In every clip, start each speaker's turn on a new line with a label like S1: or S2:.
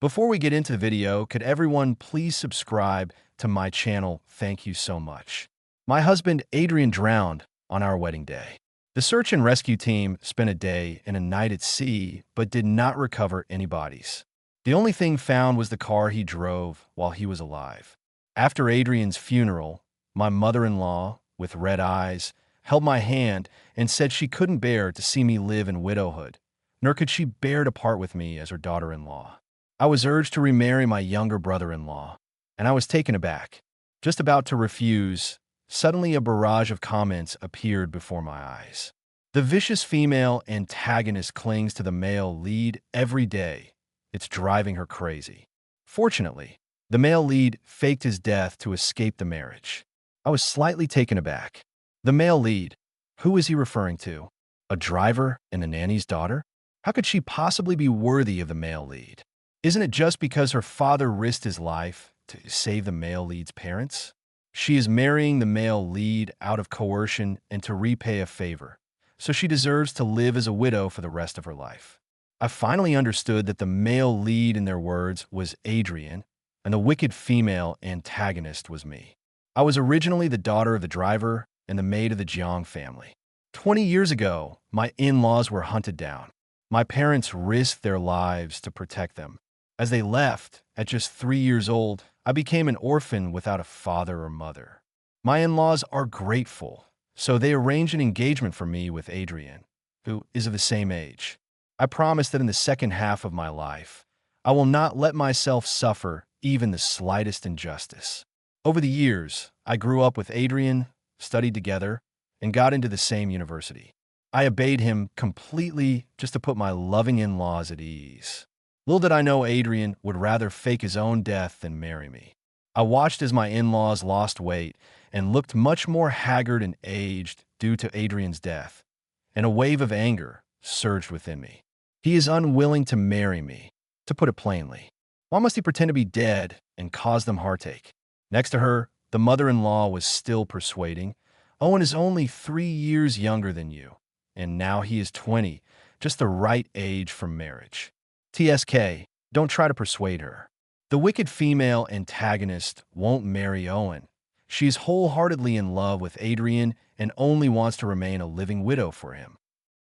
S1: Before we get into the video, could everyone please subscribe to my channel? Thank you so much. My husband, Adrian, drowned on our wedding day. The search and rescue team spent a day and a night at sea, but did not recover any bodies. The only thing found was the car he drove while he was alive. After Adrian's funeral, my mother-in-law, with red eyes, held my hand and said she couldn't bear to see me live in widowhood, nor could she bear to part with me as her daughter-in-law. I was urged to remarry my younger brother-in-law, and I was taken aback. Just about to refuse, suddenly a barrage of comments appeared before my eyes. The vicious female antagonist clings to the male lead every day. It's driving her crazy. Fortunately, the male lead faked his death to escape the marriage. I was slightly taken aback. The male lead, who is he referring to? A driver and a nanny's daughter? How could she possibly be worthy of the male lead? Isn't it just because her father risked his life to save the male lead's parents? She is marrying the male lead out of coercion and to repay a favor, so she deserves to live as a widow for the rest of her life. I finally understood that the male lead, in their words, was Adrian, and the wicked female antagonist was me. I was originally the daughter of the driver and the maid of the Jiang family. 20 years ago, my in-laws were hunted down. My parents risked their lives to protect them. As they left, at just 3 years old, I became an orphan without a father or mother. My in-laws are grateful, so they arranged an engagement for me with Adrian, who is of the same age. I promise that in the second half of my life, I will not let myself suffer even the slightest injustice. Over the years, I grew up with Adrian, studied together, and got into the same university. I obeyed him completely just to put my loving in-laws at ease. Little did I know Adrian would rather fake his own death than marry me. I watched as my in-laws lost weight and looked much more haggard and aged due to Adrian's death, and a wave of anger surged within me. He is unwilling to marry me, to put it plainly. Why must he pretend to be dead and cause them heartache? Next to her, the mother-in-law was still persuading. Owen is only 3 years younger than you, and now he is 20, just the right age for marriage. TSK, don't try to persuade her. The wicked female antagonist won't marry Owen. She is wholeheartedly in love with Adrian and only wants to remain a living widow for him.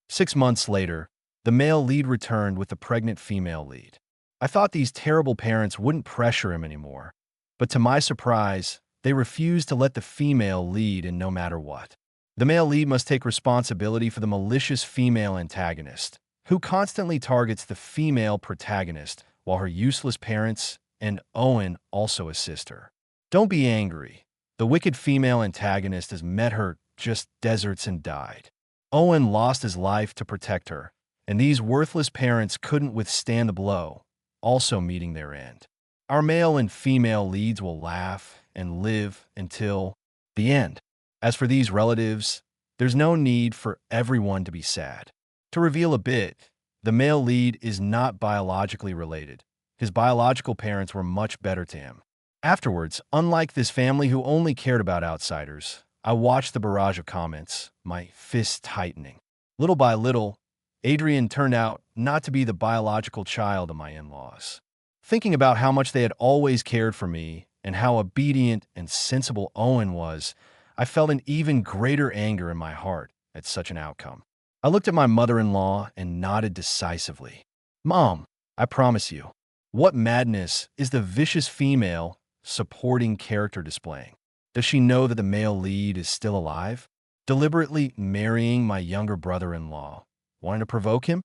S1: 6 months later, the male lead returned with the pregnant female lead. I thought these terrible parents wouldn't pressure him anymore, but to my surprise, they refused to let the female lead in no matter what. The male lead must take responsibility for the malicious female antagonist, who constantly targets the female protagonist while her useless parents and Owen also assist her. Don't be angry. The wicked female antagonist has met her just deserts and died. Owen lost his life to protect her, and these worthless parents couldn't withstand the blow, also meeting their end. Our male and female leads will laugh and live until the end. As for these relatives, there's no need for everyone to be sad. To reveal a bit, the male lead is not biologically related. His biological parents were much better to him. Afterwards, unlike this family who only cared about outsiders, I watched the barrage of comments, my fists tightening. Little by little, Adrian turned out not to be the biological child of my in-laws. Thinking about how much they had always cared for me and how obedient and sensible Owen was, I felt an even greater anger in my heart at such an outcome. I looked at my mother-in-law and nodded decisively. Mom, I promise you, what madness is the vicious female supporting character displaying? Does she know that the male lead is still alive? Deliberately marrying my younger brother-in-law, wanting to provoke him?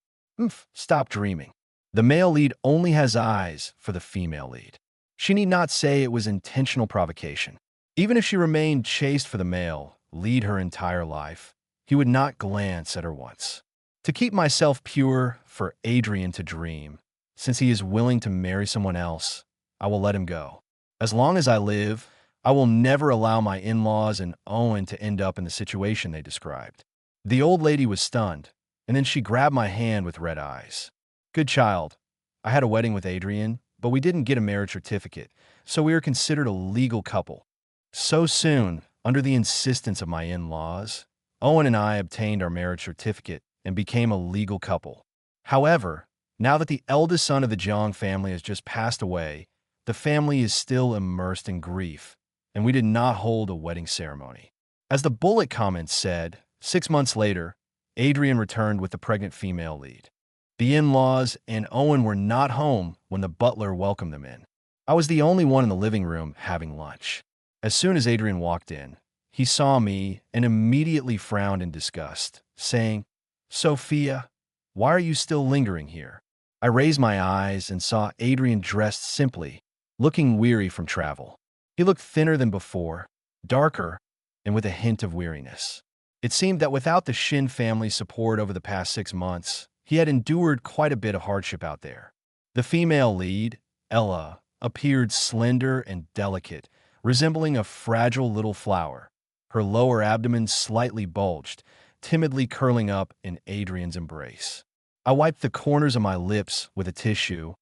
S1: Stop dreaming. The male lead only has eyes for the female lead. She need not say it was intentional provocation. Even if she remained chaste for the male lead her entire life, he would not glance at her once. To keep myself pure for Adrian to dream, since he is willing to marry someone else, I will let him go. As long as I live, I will never allow my in-laws and Owen to end up in the situation they described. The old lady was stunned, and then she grabbed my hand with red eyes. Good child. I had a wedding with Adrian, but we didn't get a marriage certificate, so we are considered a legal couple. So soon, under the insistence of my in-laws, Owen and I obtained our marriage certificate and became a legal couple. However, Now that the eldest son of the Jiang family has just passed away, the family is still immersed in grief, and we did not hold a wedding ceremony. As the bullet comment said, 6 months later, Adrian returned with the pregnant female lead. The in-laws and Owen were not home when the butler welcomed them in. I was the only one in the living room having lunch. As soon as Adrian walked in, he saw me and immediately frowned in disgust, saying, "Sophia, why are you still lingering here?" I raised my eyes and saw Adrian dressed simply, looking weary from travel. He looked thinner than before, darker, and with a hint of weariness. It seemed that without the Shin family's support over the past 6 months, he had endured quite a bit of hardship out there. The female lead, Ella, appeared slender and delicate, resembling a fragile little flower. Her lower abdomen slightly bulged, timidly curling up in Adrian's embrace. I wiped the corners of my lips with a tissue,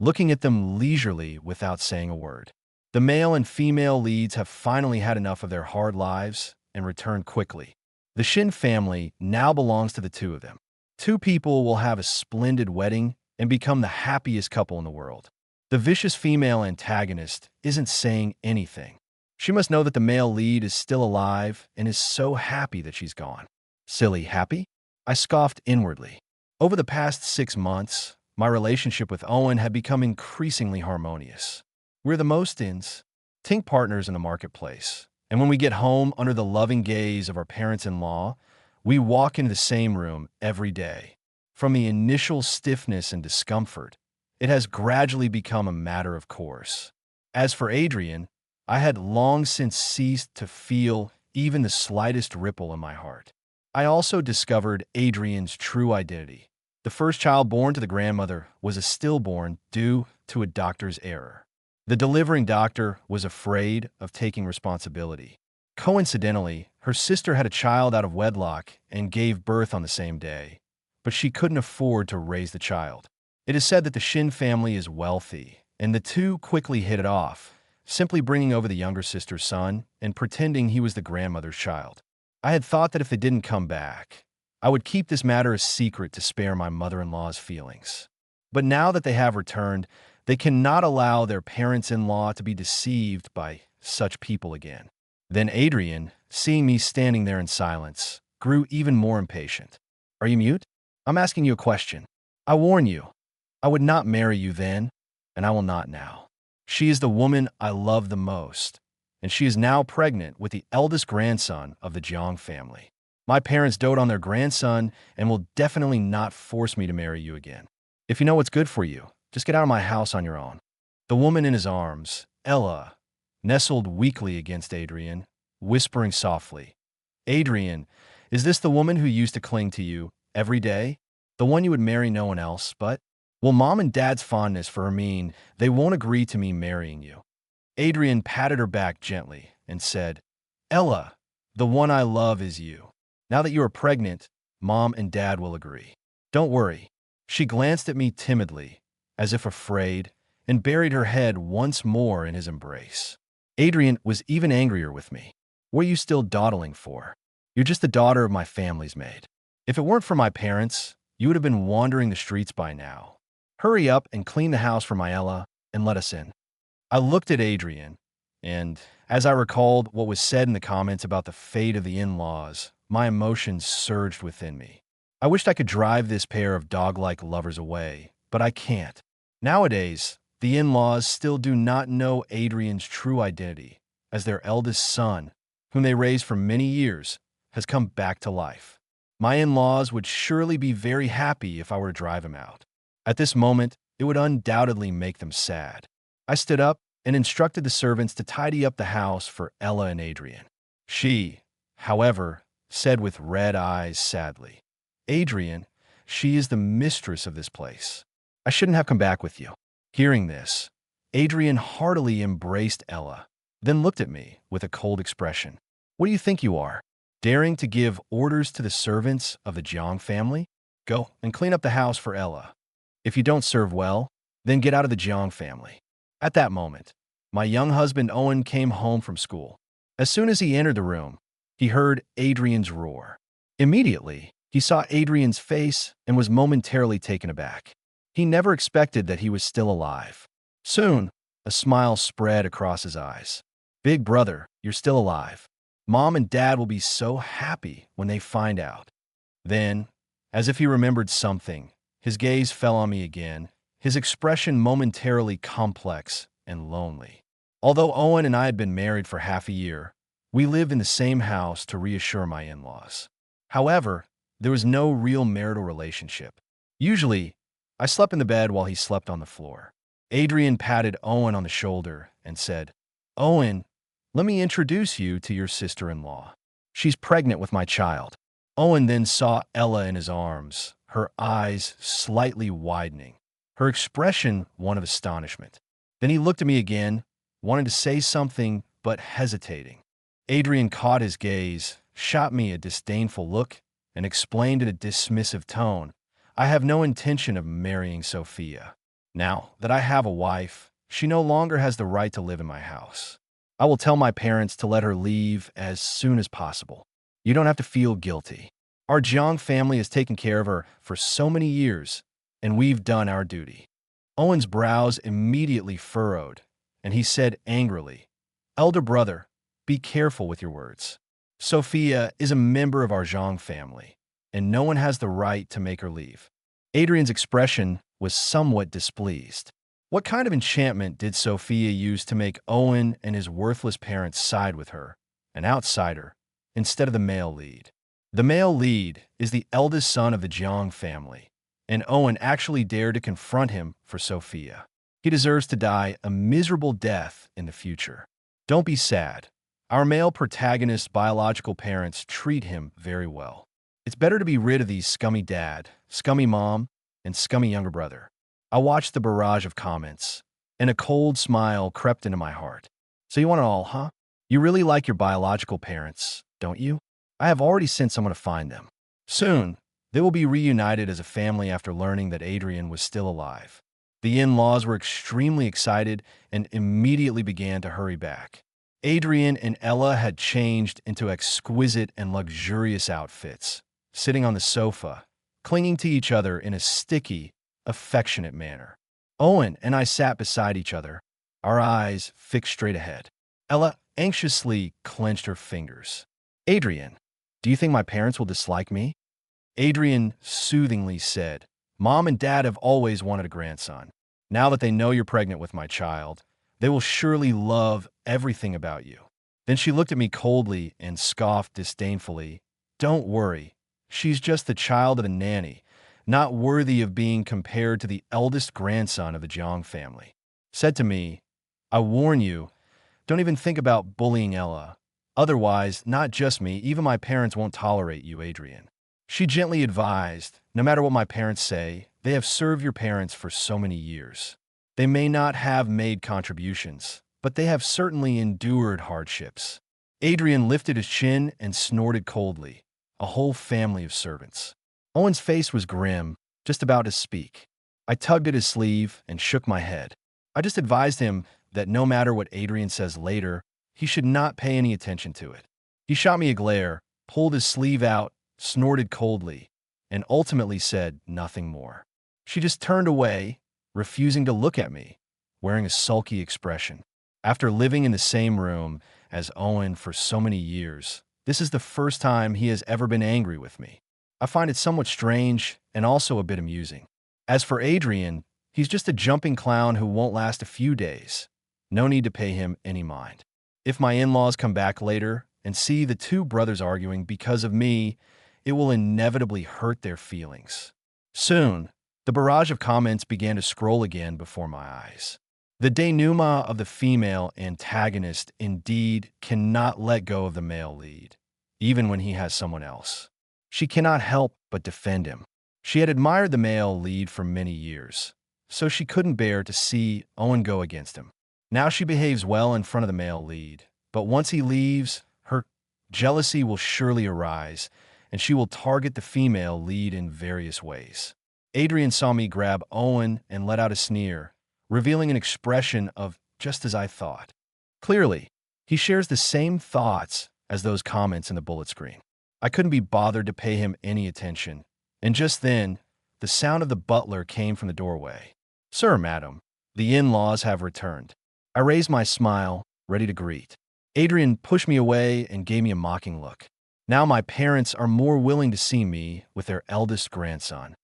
S1: looking at them leisurely without saying a word. The male and female leads have finally had enough of their hard lives and returned quickly. The Shin family now belongs to the two of them. Two people will have a splendid wedding and become the happiest couple in the world. The vicious female antagonist isn't saying anything. She must know that the male lead is still alive and is so happy that she's gone. Silly happy? I scoffed inwardly. Over the past 6 months, my relationship with Owen had become increasingly harmonious. We're the most tink partners in the marketplace, and when we get home under the loving gaze of our parents-in-law, we walk into the same room every day. From the initial stiffness and discomfort, it has gradually become a matter of course. As for Adrian, I had long since ceased to feel even the slightest ripple in my heart. I also discovered Adrian's true identity. The first child born to the grandmother was a stillborn due to a doctor's error. The delivering doctor was afraid of taking responsibility. Coincidentally, her sister had a child out of wedlock and gave birth on the same day, but she couldn't afford to raise the child. It is said that the Shin family is wealthy, and the two quickly hit it off, simply bringing over the younger sister's son and pretending he was the grandmother's child. I had thought that if they didn't come back, I would keep this matter a secret to spare my mother-in-law's feelings. But now that they have returned, they cannot allow their parents-in-law to be deceived by such people again. Then Adrian, seeing me standing there in silence, grew even more impatient. "Are you mute? I'm asking you a question. I warn you, I would not marry you then, and I will not now. She is the woman I love the most, and she is now pregnant with the eldest grandson of the Jiang family. My parents dote on their grandson and will definitely not force me to marry you again. If you know what's good for you, just get out of my house on your own." The woman in his arms, Ella, nestled weakly against Adrian, whispering softly, "Adrian, is this the woman who used to cling to you every day? The one you would marry no one else but? Well, Mom and Dad's fondness for her mean they won't agree to me marrying you." Adrian patted her back gently and said, "Ella, the one I love is you. Now that you are pregnant, Mom and Dad will agree. Don't worry." She glanced at me timidly, as if afraid, and buried her head once more in his embrace. Adrian was even angrier with me. "What are you still dawdling for? You're just the daughter of my family's maid. If it weren't for my parents, you would have been wandering the streets by now. Hurry up and clean the house for my Ella and let us in." I looked at Adrian, and as I recalled what was said in the comments about the fate of the in-laws, my emotions surged within me. I wished I could drive this pair of dog-like lovers away, but I can't. Nowadays, the in-laws still do not know Adrian's true identity, as their eldest son, whom they raised for many years, has come back to life. My in-laws would surely be very happy if I were to drive him out. At this moment, it would undoubtedly make them sad. I stood up and instructed the servants to tidy up the house for Ella and Adrian. She, however, said with red eyes sadly, "Adrian, she is the mistress of this place. I shouldn't have come back with you." Hearing this, Adrian heartily embraced Ella, then looked at me with a cold expression. "What do you think you are, daring to give orders to the servants of the Jiang family? Go and clean up the house for Ella. If you don't serve well, then get out of the Jiang family." At that moment, my young husband Owen came home from school. As soon as he entered the room, he heard Adrian's roar. Immediately, he saw Adrian's face and was momentarily taken aback. He never expected that he was still alive. Soon, a smile spread across his eyes. Big brother, you're still alive. Mom and Dad will be so happy when they find out. Then, as if he remembered something, his gaze fell on me again, his expression momentarily complex and lonely. Although Owen and I had been married for half a year, we lived in the same house to reassure my in-laws. However, there was no real marital relationship. Usually, I slept in the bed while he slept on the floor. Adrian patted Owen on the shoulder and said, "Owen, let me introduce you to your sister-in-law. She's pregnant with my child." Owen then saw Ella in his arms, her eyes slightly widening, her expression one of astonishment. Then he looked at me again, wanting to say something but hesitating. Adrian caught his gaze, shot me a disdainful look, and explained in a dismissive tone, "I have no intention of marrying Sophia. Now that I have a wife, she no longer has the right to live in my house. I will tell my parents to let her leave as soon as possible. You don't have to feel guilty. Our Jiang family has taken care of her for so many years, and we've done our duty." Owen's brows immediately furrowed, and he said angrily, "Elder brother, be careful with your words. Sophia is a member of our Zhang family, and no one has the right to make her leave." Adrian's expression was somewhat displeased. What kind of enchantment did Sophia use to make Owen and his worthless parents side with her, an outsider, instead of the male lead? The male lead is the eldest son of the Jiang family, and Owen actually dared to confront him for Sophia. He deserves to die a miserable death in the future. Don't be sad. Our male protagonist's biological parents treat him very well. It's better to be rid of these scummy dad, scummy mom, and scummy younger brother. I watched the barrage of comments, and a cold smile crept into my heart. So you want it all, huh? You really like your biological parents, don't you? I have already sent someone to find them. Soon, they will be reunited as a family after learning that Adrian was still alive. The in-laws were extremely excited and immediately began to hurry back. Adrian and Ella had changed into exquisite and luxurious outfits, sitting on the sofa, clinging to each other in a sticky, affectionate manner. Owen and I sat beside each other, our eyes fixed straight ahead. Ella anxiously clenched her fingers. "Adrian, do you think my parents will dislike me?" Adrian soothingly said, "Mom and Dad have always wanted a grandson. Now that they know you're pregnant with my child, they will surely love everything about you." Then she looked at me coldly and scoffed disdainfully, "Don't worry, she's just the child of a nanny, not worthy of being compared to the eldest grandson of the Jiang family." Said to me, "I warn you, don't even think about bullying Ella. Otherwise, not just me, even my parents won't tolerate you, Adrian." She gently advised, "No matter what my parents say, they have served your parents for so many years. They may not have made contributions, but they have certainly endured hardships." Adrian lifted his chin and snorted coldly, "A whole family of servants." Owen's face was grim, just about to speak. I tugged at his sleeve and shook my head. I just advised him that no matter what Adrian says later, he should not pay any attention to it. He shot me a glare, pulled his sleeve out, snorted coldly, and ultimately said nothing more. She just turned away, refusing to look at me, wearing a sulky expression. After living in the same room as Owen for so many years, this is the first time he has ever been angry with me. I find it somewhat strange and also a bit amusing. As for Adrian, he's just a jumping clown who won't last a few days. No need to pay him any mind. If my in-laws come back later and see the two brothers arguing because of me, it will inevitably hurt their feelings. Soon, the barrage of comments began to scroll again before my eyes. The denouement of the female antagonist indeed cannot let go of the male lead, even when he has someone else. She cannot help but defend him. She had admired the male lead for many years, so she couldn't bear to see Owen go against him. Now she behaves well in front of the male lead, but once he leaves, her jealousy will surely arise, and she will target the female lead in various ways. Adrian saw me grab Owen and let out a sneer, revealing an expression of just as I thought. Clearly, he shares the same thoughts as those comments in the bullet screen. I couldn't be bothered to pay him any attention, and just then, the sound of the butler came from the doorway. "Sir, madam, the in-laws have returned." I raised my smile, ready to greet. Adrian pushed me away and gave me a mocking look. Now my parents are more willing to see me with their eldest grandson.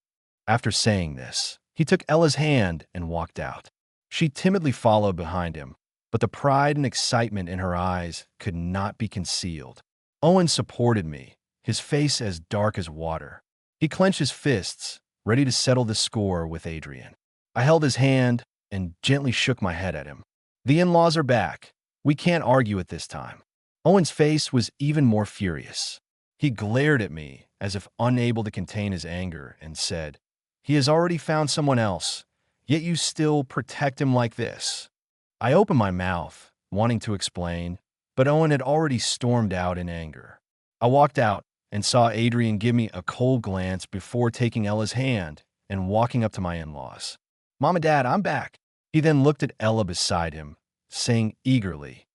S1: After saying this, he took Ella's hand and walked out. She timidly followed behind him, but the pride and excitement in her eyes could not be concealed. Owen supported me, his face as dark as water. He clenched his fists, ready to settle the score with Adrian. I held his hand and gently shook my head at him. "The in-laws are back. We can't argue it this time." Owen's face was even more furious. He glared at me as if unable to contain his anger and said, "He has already found someone else, yet you still protect him like this." I opened my mouth, wanting to explain, but Owen had already stormed out in anger. I walked out and saw Adrian give me a cold glance before taking Ella's hand and walking up to my in-laws. "Mom and Dad, I'm back." He then looked at Ella beside him, saying eagerly,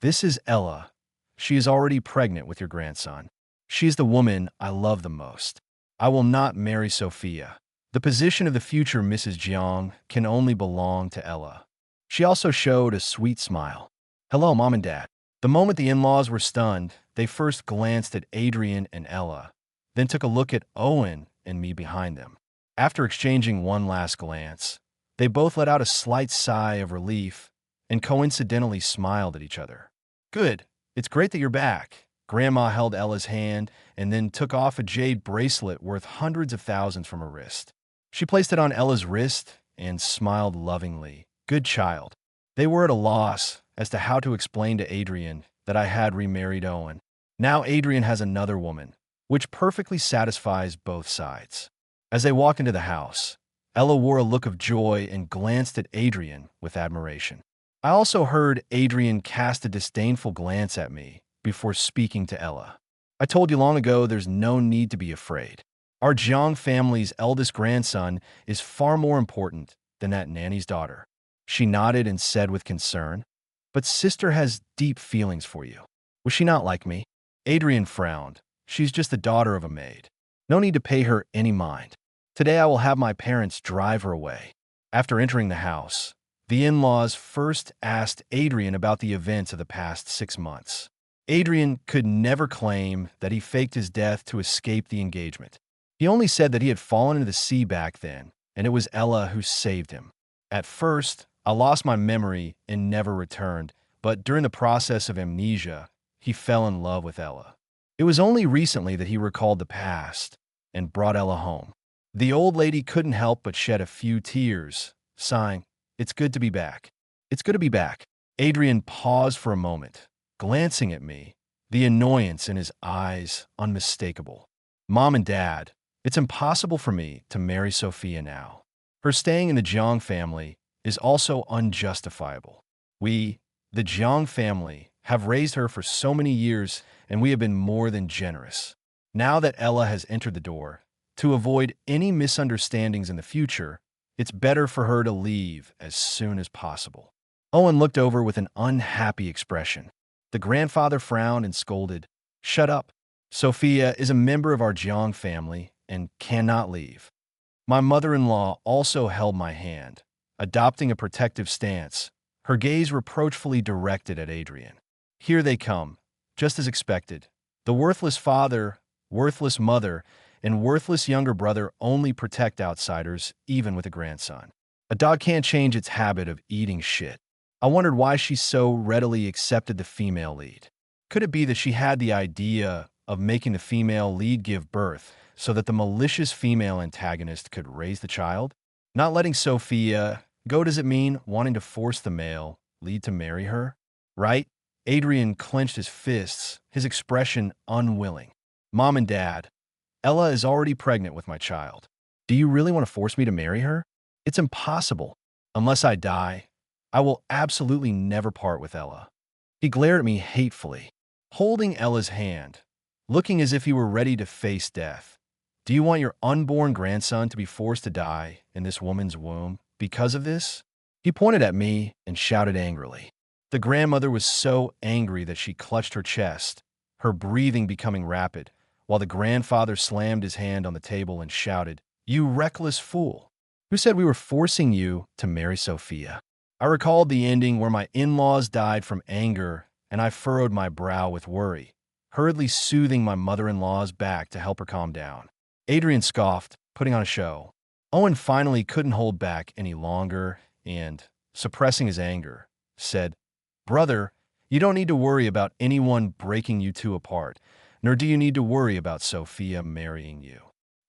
S1: "This is Ella. She is already pregnant with your grandson. She is the woman I love the most. I will not marry Sophia. The position of the future Mrs. Jiang can only belong to Ella." She also showed a sweet smile. "Hello, Mom and Dad." The moment the in-laws were stunned, they first glanced at Adrian and Ella, then took a look at Owen and me behind them. After exchanging one last glance, they both let out a slight sigh of relief and coincidentally smiled at each other. "Good. It's great that you're back." Grandma held Ella's hand and then took off a jade bracelet worth hundreds of thousands from her wrist. She placed it on Ella's wrist and smiled lovingly. "Good child." They were at a loss as to how to explain to Adrian that I had remarried Owen. Now Adrian has another woman, which perfectly satisfies both sides. As they walked into the house, Ella wore a look of joy and glanced at Adrian with admiration. I also heard Adrian cast a disdainful glance at me before speaking to Ella. "I told you long ago there's no need to be afraid. Our Jiang family's eldest grandson is far more important than that nanny's daughter." She nodded and said with concern, "But sister has deep feelings for you. Was she not like me?" Adrian frowned. "She's just the daughter of a maid. No need to pay her any mind. Today I will have my parents drive her away." After entering the house, the in-laws first asked Adrian about the events of the past 6 months. Adrian could never claim that he faked his death to escape the engagement. He only said that he had fallen into the sea back then, and it was Ella who saved him. At first, I lost my memory and never returned, but during the process of amnesia, he fell in love with Ella. It was only recently that he recalled the past and brought Ella home. The old lady couldn't help but shed a few tears, sighing, "It's good to be back. It's good to be back." Adrian paused for a moment, glancing at me, the annoyance in his eyes unmistakable. "Mom and Dad, it's impossible for me to marry Sophia now. Her staying in the Jiang family is also unjustifiable. We, the Jiang family, have raised her for so many years, and we have been more than generous. Now that Ella has entered the door, to avoid any misunderstandings in the future, it's better for her to leave as soon as possible." Owen looked over with an unhappy expression. The grandfather frowned and scolded, "Shut up. Sophia is a member of our Jiang family and cannot leave." My mother-in-law also held my hand, adopting a protective stance, her gaze reproachfully directed at Adrian. "Here they come, just as expected. The worthless father, worthless mother, and worthless younger brother only protect outsiders, even with a grandson. A dog can't change its habit of eating shit." I wondered why she so readily accepted the female lead. Could it be that she had the idea of making the female lead give birth so that the malicious female antagonist could raise the child? Not letting Sophia go, does it mean wanting to force the male lead to marry her? Right? Adrian clenched his fists, his expression unwilling. "Mom and Dad, Ella is already pregnant with my child. Do you really want to force me to marry her? It's impossible. Unless I die, I will absolutely never part with Ella." He glared at me hatefully, holding Ella's hand, looking as if he were ready to face death. "Do you want your unborn grandson to be forced to die in this woman's womb because of this?" He pointed at me and shouted angrily. The grandmother was so angry that she clutched her chest, her breathing becoming rapid, while the grandfather slammed his hand on the table and shouted, You reckless fool. Who said we were forcing you to marry Sophia? I recalled the ending where my in-laws died from anger, and I furrowed my brow with worry, hurriedly soothing my mother-in-law's back to help her calm down. Adrian scoffed, putting on a show. Owen finally couldn't hold back any longer and, suppressing his anger, said, "Brother, you don't need to worry about anyone breaking you two apart, nor do you need to worry about Sophia marrying you.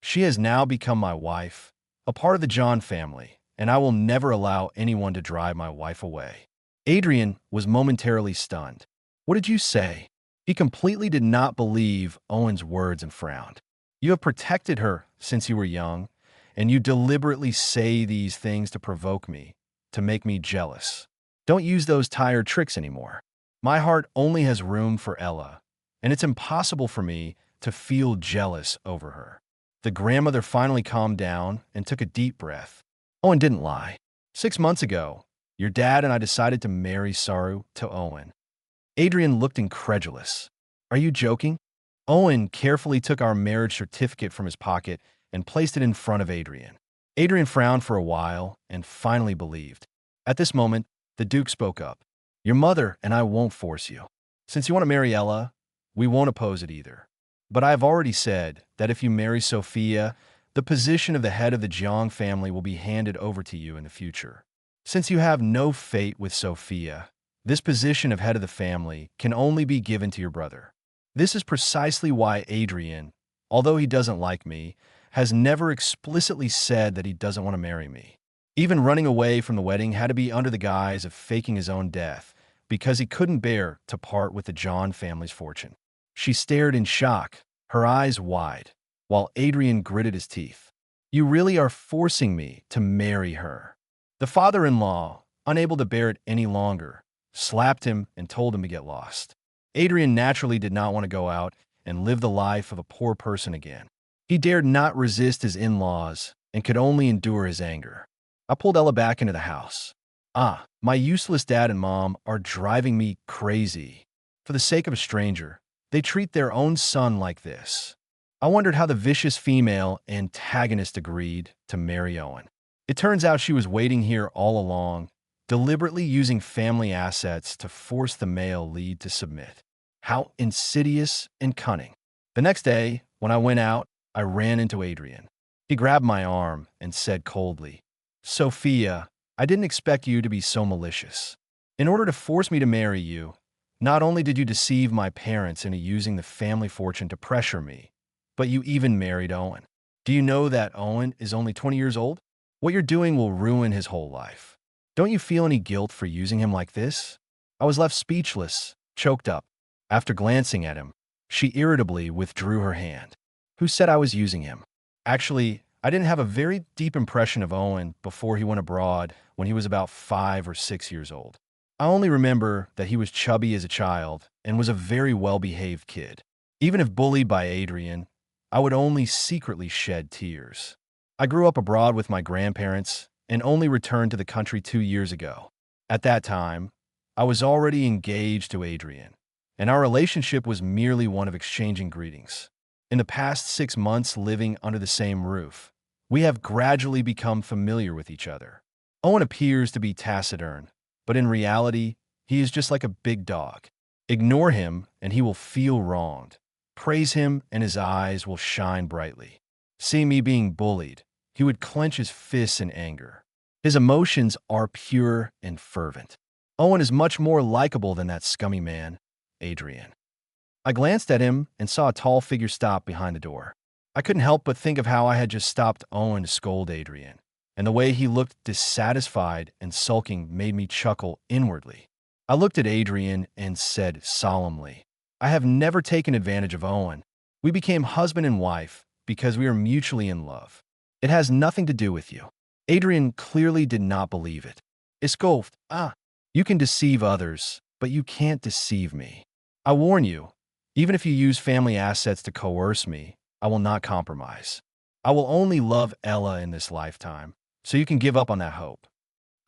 S1: She has now become my wife, a part of the John family, and I will never allow anyone to drive my wife away." Adrian was momentarily stunned. "What did you say?" He completely did not believe Owen's words and frowned. "You have protected her since you were young, and you deliberately say these things to provoke me, to make me jealous. Don't use those tired tricks anymore. My heart only has room for Ella, and it's impossible for me to feel jealous over her." The grandmother finally calmed down and took a deep breath. Owen didn't lie. 6 months ago, your dad and I decided to marry Saru to Owen. Adrian looked incredulous. "Are you joking?" Owen carefully took our marriage certificate from his pocket and placed it in front of Adrian. Adrian frowned for a while and finally believed. At this moment, the Duke spoke up. "Your mother and I won't force you. Since you want to marry Ella, we won't oppose it either. But I have already said that if you marry Sophia, the position of the head of the Jiang family will be handed over to you in the future. Since you have no fate with Sophia, this position of head of the family can only be given to your brother. This is precisely why Adrian, although he doesn't like me, has never explicitly said that he doesn't want to marry me. Even running away from the wedding had to be under the guise of faking his own death, because he couldn't bear to part with the John family's fortune." She stared in shock, her eyes wide, while Adrian gritted his teeth. "You really are forcing me to marry her." The father-in-law, unable to bear it any longer, slapped him and told him to get lost. Adrian naturally did not want to go out and live the life of a poor person again. He dared not resist his in-laws and could only endure his anger. I pulled Ella back into the house. My useless dad and mom are driving me crazy. For the sake of a stranger, they treat their own son like this. I wondered how the vicious female antagonist agreed to marry Owen. It turns out she was waiting here all along, deliberately using family assets to force the male lead to submit. How insidious and cunning. The next day, when I went out, I ran into Adrian. He grabbed my arm and said coldly, "Sophia, I didn't expect you to be so malicious. In order to force me to marry you, not only did you deceive my parents into using the family fortune to pressure me, but you even married Owen. Do you know that Owen is only 20 years old? What you're doing will ruin his whole life. Don't you feel any guilt for using him like this?" I was left speechless, choked up. After glancing at him, she irritably withdrew her hand. "Who said I was using him?" Actually, I didn't have a very deep impression of Owen before he went abroad when he was about 5 or 6 years old. I only remember that he was chubby as a child and was a very well-behaved kid. Even if bullied by Adrian, I would only secretly shed tears. I grew up abroad with my grandparents and only returned to the country 2 years ago. At that time, I was already engaged to Adrian, and our relationship was merely one of exchanging greetings. In the past 6 months living under the same roof, we have gradually become familiar with each other. Owen appears to be taciturn, but in reality, he is just like a big dog. Ignore him and he will feel wronged. Praise him and his eyes will shine brightly. See me being bullied, he would clench his fists in anger. His emotions are pure and fervent. Owen is much more likable than that scummy man, Adrian. I glanced at him and saw a tall figure stop behind the door. I couldn't help but think of how I had just stopped Owen to scold Adrian, and the way he looked dissatisfied and sulking made me chuckle inwardly. I looked at Adrian and said solemnly, "I have never taken advantage of Owen. We became husband and wife because we are mutually in love. It has nothing to do with you." Adrian clearly did not believe it. He scoffed, "You can deceive others, but you can't deceive me. I warn you, even if you use family assets to coerce me, I will not compromise. I will only love Ella in this lifetime, so you can give up on that hope."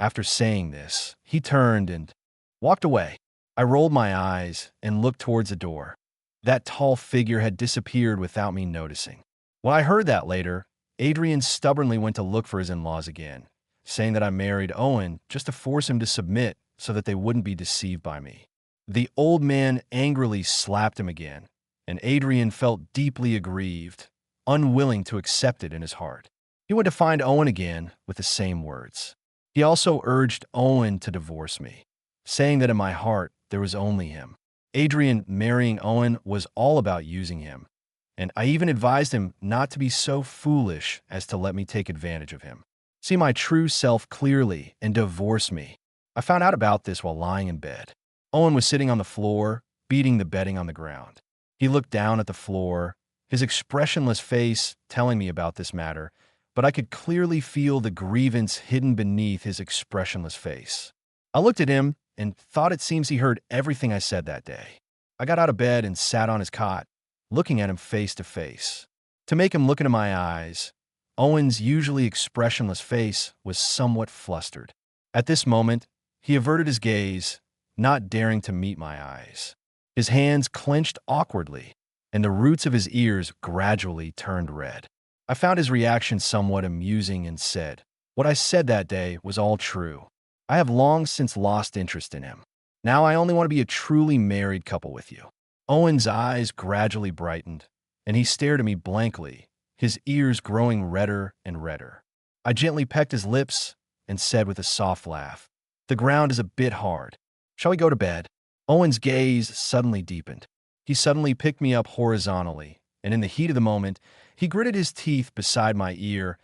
S1: After saying this, he turned and walked away. I rolled my eyes and looked towards the door. That tall figure had disappeared without me noticing. When I heard that later, Adrian stubbornly went to look for his in-laws again, saying that I married Owen just to force him to submit so that they wouldn't be deceived by me. The old man angrily slapped him again, and Adrian felt deeply aggrieved, unwilling to accept it in his heart. He went to find Owen again with the same words. He also urged Owen to divorce me, saying that in my heart there was only him. Adrian marrying Owen was all about using him, and I even advised him not to be so foolish as to let me take advantage of him. See my true self clearly and divorce me. I found out about this while lying in bed. Owen was sitting on the floor, beating the bedding on the ground. He looked down at the floor, his expressionless face telling me about this matter, but I could clearly feel the grievance hidden beneath his expressionless face. I looked at him and thought it seems he heard everything I said that day. I got out of bed and sat on his cot, looking at him face to face. To make him look into my eyes, Owen's usually expressionless face was somewhat flustered. At this moment, he averted his gaze, not daring to meet my eyes. His hands clenched awkwardly, and the roots of his ears gradually turned red. I found his reaction somewhat amusing and said, "What I said that day was all true. I have long since lost interest in him. Now I only want to be a truly married couple with you." Owen's eyes gradually brightened, and he stared at me blankly, his ears growing redder and redder. I gently pecked his lips and said with a soft laugh, "The ground is a bit hard. Shall we go to bed?" Owen's gaze suddenly deepened. He suddenly picked me up horizontally, and in the heat of the moment, he gritted his teeth beside my ear.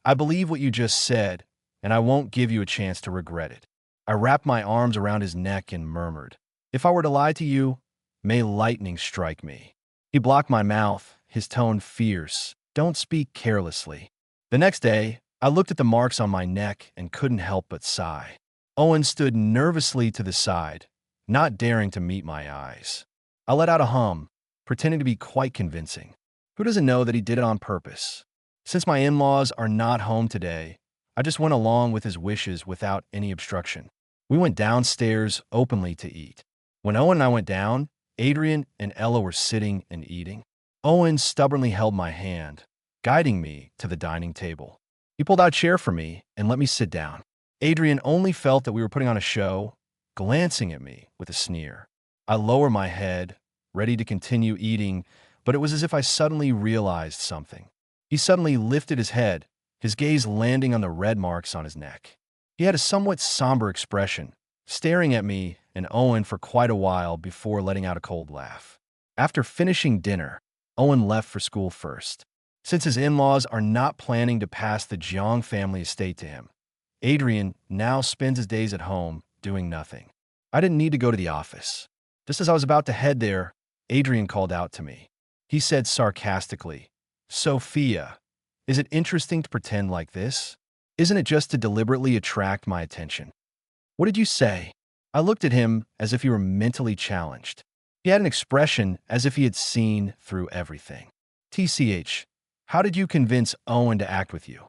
S1: "I believe what you just said, and I won't give you a chance to regret it." I wrapped my arms around his neck and murmured, "If I were to lie to you, may lightning strike me." He blocked my mouth, his tone fierce. "Don't speak carelessly." The next day, I looked at the marks on my neck and couldn't help but sigh. Owen stood nervously to the side, not daring to meet my eyes. I let out a hum, pretending to be quite convincing. Who doesn't know that he did it on purpose? Since my in-laws are not home today, I just went along with his wishes without any obstruction. We went downstairs openly to eat. When Owen and I went down, Adrian and Ella were sitting and eating. Owen stubbornly held my hand, guiding me to the dining table. He pulled out a chair for me and let me sit down. Adrian only felt that we were putting on a show, glancing at me with a sneer. I lowered my head, ready to continue eating, but it was as if I suddenly realized something. He suddenly lifted his head, his gaze landing on the red marks on his neck. He had a somewhat somber expression, staring at me and Owen for quite a while before letting out a cold laugh. After finishing dinner, Owen left for school first. Since his in-laws are not planning to pass the Jiang family estate to him, Adrian now spends his days at home doing nothing. I didn't need to go to the office. Just as I was about to head there, Adrian called out to me. He said sarcastically, "Sophia, is it interesting to pretend like this? Isn't it just to deliberately attract my attention?" "What did you say?" I looked at him as if he were mentally challenged. He had an expression as if he had seen through everything. "TCH, how did you convince Owen to act with you?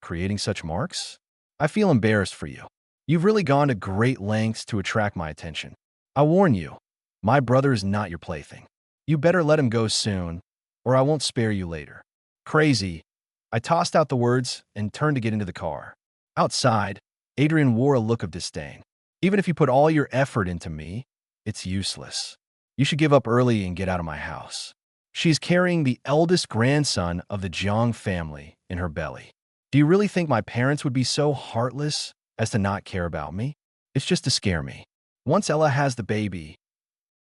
S1: Creating such marks? I feel embarrassed for you. You've really gone to great lengths to attract my attention. I warn you, my brother is not your plaything. You better let him go soon, or I won't spare you later." Crazy. I tossed out the words and turned to get into the car. Outside, Adrian wore a look of disdain. "Even if you put all your effort into me, it's useless. You should give up early and get out of my house." She's carrying the eldest grandson of the Jiang family in her belly. Do you really think my parents would be so heartless as to not care about me? It's just to scare me. Once Ella has the baby,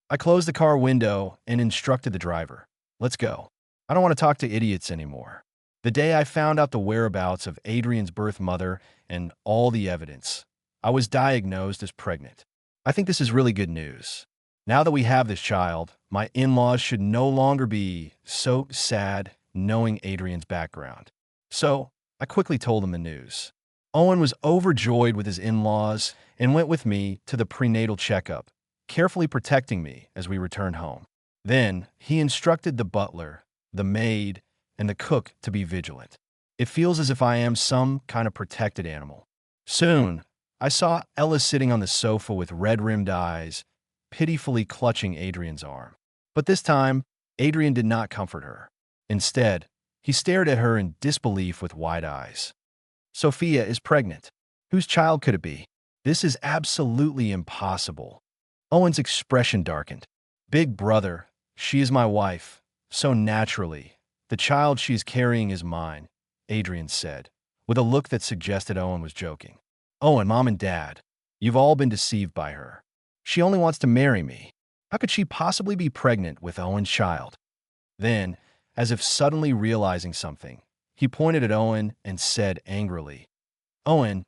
S1: I closed the car window and instructed the driver, "Let's go. I don't want to talk to idiots anymore." The day I found out the whereabouts of Adrian's birth mother and all the evidence, I was diagnosed as pregnant. I think this is really good news. Now that we have this child, my in-laws should no longer be so sad knowing Adrian's background. So, I quickly told them the news. Owen was overjoyed with his in-laws and went with me to the prenatal checkup, carefully protecting me as we returned home. Then, he instructed the butler, the maid, and the cook to be vigilant. It feels as if I am some kind of protected animal. Soon, I saw Ella sitting on the sofa with red-rimmed eyes, pitifully clutching Adrian's arm. But this time, Adrian did not comfort her. Instead, He stared at her in disbelief with wide eyes. Sophia is pregnant. Whose child could it be? This is absolutely impossible. Owen's expression darkened. Big brother, she is my wife. So naturally, the child she is carrying is mine, Adrian said, with a look that suggested Owen was joking. Owen, Mom and Dad, you've all been deceived by her. She only wants to marry me. How could she possibly be pregnant with Owen's child? Then, as if suddenly realizing something, he pointed at Owen and said angrily, Owen,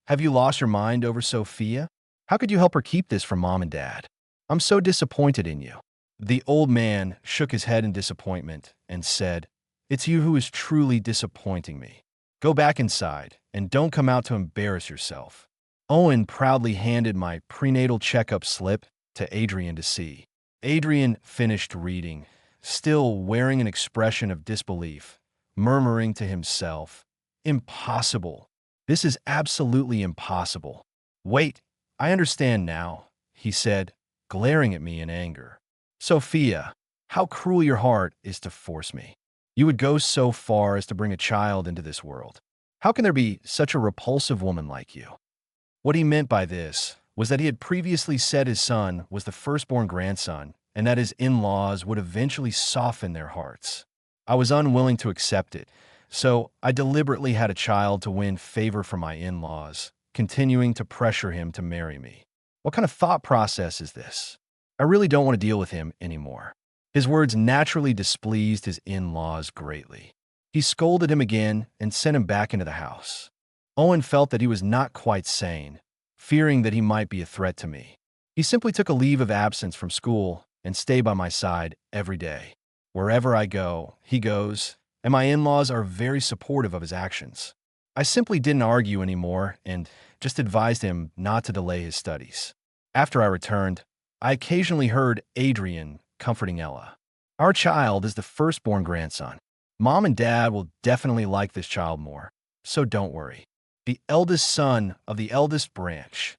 S1: have you lost your mind over Sophia? How could you help her keep this from Mom and Dad? I'm so disappointed in you. The old man shook his head in disappointment and said, It's you who is truly disappointing me. Go back inside and don't come out to embarrass yourself. Owen proudly handed my prenatal checkup slip to Adrian to see. Adrian finished reading, still wearing an expression of disbelief, murmuring to himself, Impossible. This is absolutely impossible. Wait, I understand now, he said, glaring at me in anger. Sophia, how cruel your heart is to force me. You would go so far as to bring a child into this world. How can there be such a repulsive woman like you? What he meant by this was that he had previously said his son was the firstborn grandson and that his in-laws would eventually soften their hearts. I was unwilling to accept it, so I deliberately had a child to win favor from my in-laws, continuing to pressure him to marry me. What kind of thought process is this? I really don't want to deal with him anymore. His words naturally displeased his in-laws greatly. He scolded him again and sent him back into the house. Owen felt that he was not quite sane, fearing that he might be a threat to me. He simply took a leave of absence from school and stayed by my side every day. Wherever I go, he goes, and my in-laws are very supportive of his actions. I simply didn't argue anymore and just advised him not to delay his studies. After I returned, I occasionally heard Adrian comforting Ella. Our child is the firstborn grandson. Mom and Dad will definitely like this child more, so don't worry. The eldest son of the eldest branch.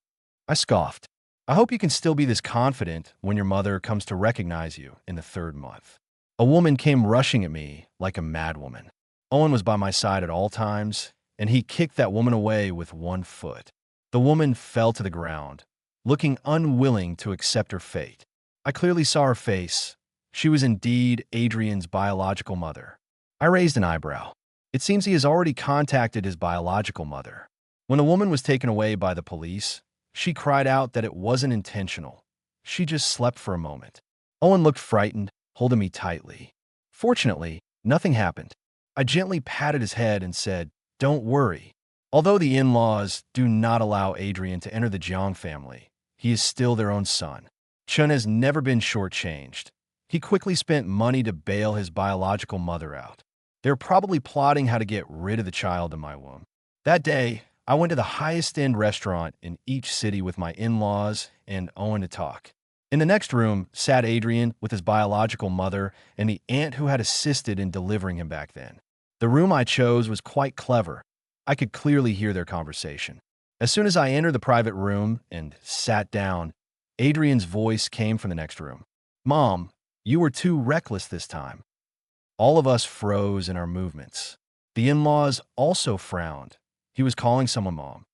S1: I scoffed. I hope you can still be this confident when your mother comes to recognize you in the 3rd month. A woman came rushing at me like a madwoman. Owen was by my side at all times, and he kicked that woman away with one foot. The woman fell to the ground, looking unwilling to accept her fate. I clearly saw her face. She was indeed Adrian's biological mother. I raised an eyebrow. It seems he has already contacted his biological mother. When the woman was taken away by the police, she cried out that it wasn't intentional. She just slept for a moment. Owen looked frightened, holding me tightly. Fortunately, nothing happened. I gently patted his head and said, Don't worry. Although the in-laws do not allow Adrian to enter the Jiang family, he is still their own son. Chun has never been shortchanged. He quickly spent money to bail his biological mother out. They're probably plotting how to get rid of the child in my womb. That day, I went to the highest-end restaurant in each city with my in-laws and Owen to talk. In the next room sat Adrian with his biological mother and the aunt who had assisted in delivering him back then. The room I chose was quite clever. I could clearly hear their conversation. As soon as I entered the private room and sat down, Adrian's voice came from the next room. Mom, you were too reckless this time. All of us froze in our movements. The in-laws also frowned. He was calling someone Mom.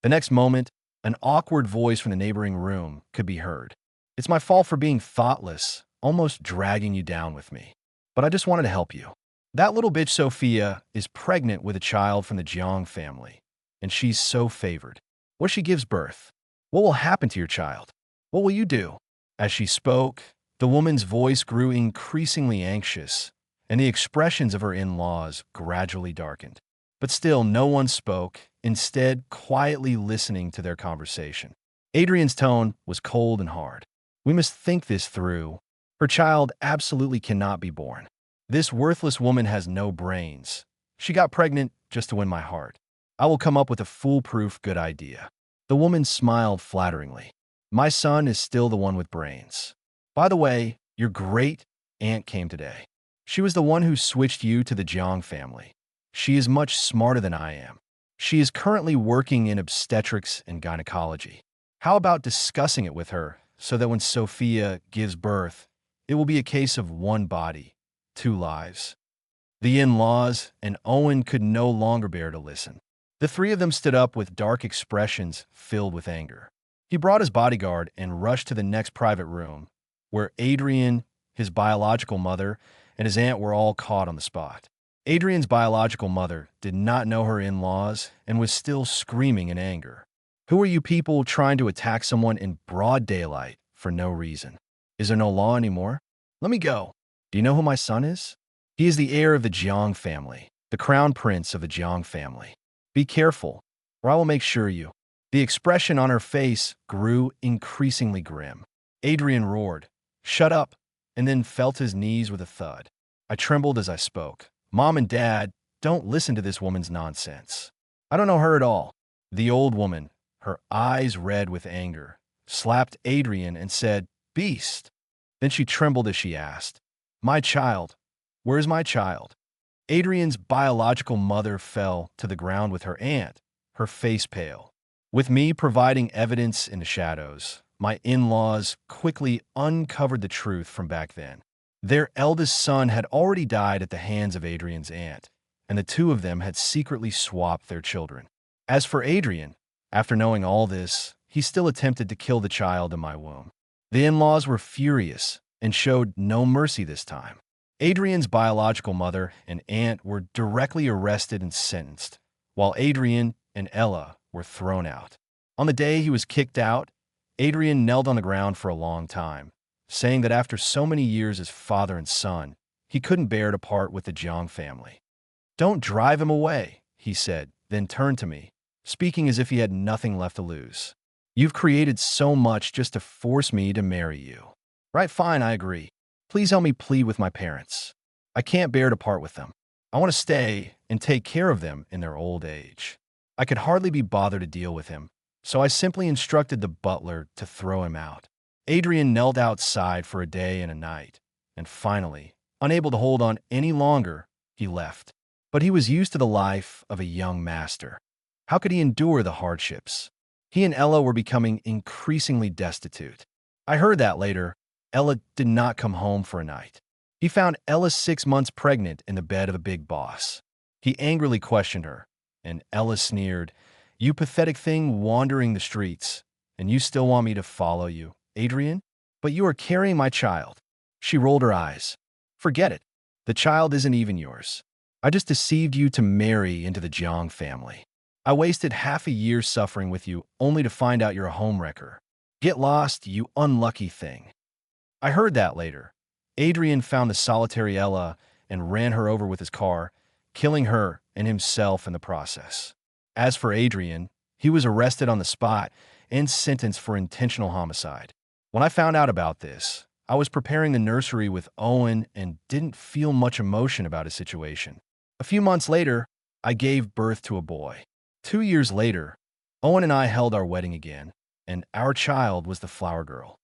S1: The next moment, an awkward voice from the neighboring room could be heard. It's my fault for being thoughtless, almost dragging you down with me. But I just wanted to help you. That little bitch Sophia is pregnant with a child from the Jiang family, and she's so favored. What if she gives birth? What will happen to your child? What will you do? As she spoke, the woman's voice grew increasingly anxious, and the expressions of her in-laws gradually darkened. But still, no one spoke, instead quietly listening to their conversation. Adrian's tone was cold and hard. We must think this through. Her child absolutely cannot be born. This worthless woman has no brains. She got pregnant just to win my heart. I will come up with a foolproof good idea. The woman smiled flatteringly. My son is still the one with brains. By the way, your great-aunt came today. She was the one who switched you to the Jiang family. She is much smarter than I am. She is currently working in obstetrics and gynecology. How about discussing it with her so that when Sophia gives birth, it will be a case of one body, 2 lives? The in-laws and Owen could no longer bear to listen. The three of them stood up with dark expressions filled with anger. He brought his bodyguard and rushed to the next private room, where Adrian, his biological mother, and his aunt were all caught on the spot. Adrian's biological mother did not know her in-laws and was still screaming in anger. "Who are you people trying to attack someone in broad daylight for no reason? Is there no law anymore? Let me go. Do you know who my son is? He is the heir of the Jiang family, the crown prince of the Jiang family. Be careful, or I will make sure you." The expression on her face grew increasingly grim. Adrian roared, "Shut up," and then fell to his knees with a thud. I trembled as I spoke. "Mom and Dad, don't listen to this woman's nonsense. I don't know her at all." The old woman, her eyes red with anger, slapped Adrian and said, "Beast." Then she trembled as she asked, "My child, where is my child?" Adrian's biological mother fell to the ground with her aunt, her face pale. With me providing evidence in the shadows, my in-laws quickly uncovered the truth from back then. Their eldest son had already died at the hands of Adrian's aunt, and the two of them had secretly swapped their children. As for Adrian, after knowing all this, he still attempted to kill the child in my womb. The in-laws were furious and showed no mercy this time. Adrian's biological mother and aunt were directly arrested and sentenced, while Adrian and Ella were thrown out. On the day he was kicked out, Adrian knelt on the ground for a long time, saying that after so many years as father and son, he couldn't bear to part with the Jiang family. "Don't drive him away," he said, then turned to me, speaking as if he had nothing left to lose. "You've created so much just to force me to marry you." "Right, fine, I agree. Please help me plead with my parents. I can't bear to part with them. I want to stay and take care of them in their old age." I could hardly be bothered to deal with him, so I simply instructed the butler to throw him out. Adrian knelt outside for a day and a night, and finally, unable to hold on any longer, he left. But he was used to the life of a young master. How could he endure the hardships? He and Ella were becoming increasingly destitute. I heard that later, Ella did not come home for a night. He found Ella 6 months pregnant in the bed of a big boss. He angrily questioned her, and Ella sneered, "You pathetic thing wandering the streets, and you still want me to follow you, Adrian? But you are carrying my child." She rolled her eyes. "Forget it. The child isn't even yours. I just deceived you to marry into the Jiang family. I wasted half a year suffering with you only to find out you're a homewrecker. Get lost, you unlucky thing." I heard that later. Adrian found the solitary Ella and ran her over with his car, killing her and himself in the process. As for Adrian, he was arrested on the spot and sentenced for intentional homicide. When I found out about this, I was preparing the nursery with Owen and didn't feel much emotion about his situation. A few months later, I gave birth to a boy. 2 years later, Owen and I held our wedding again, and our child was the flower girl.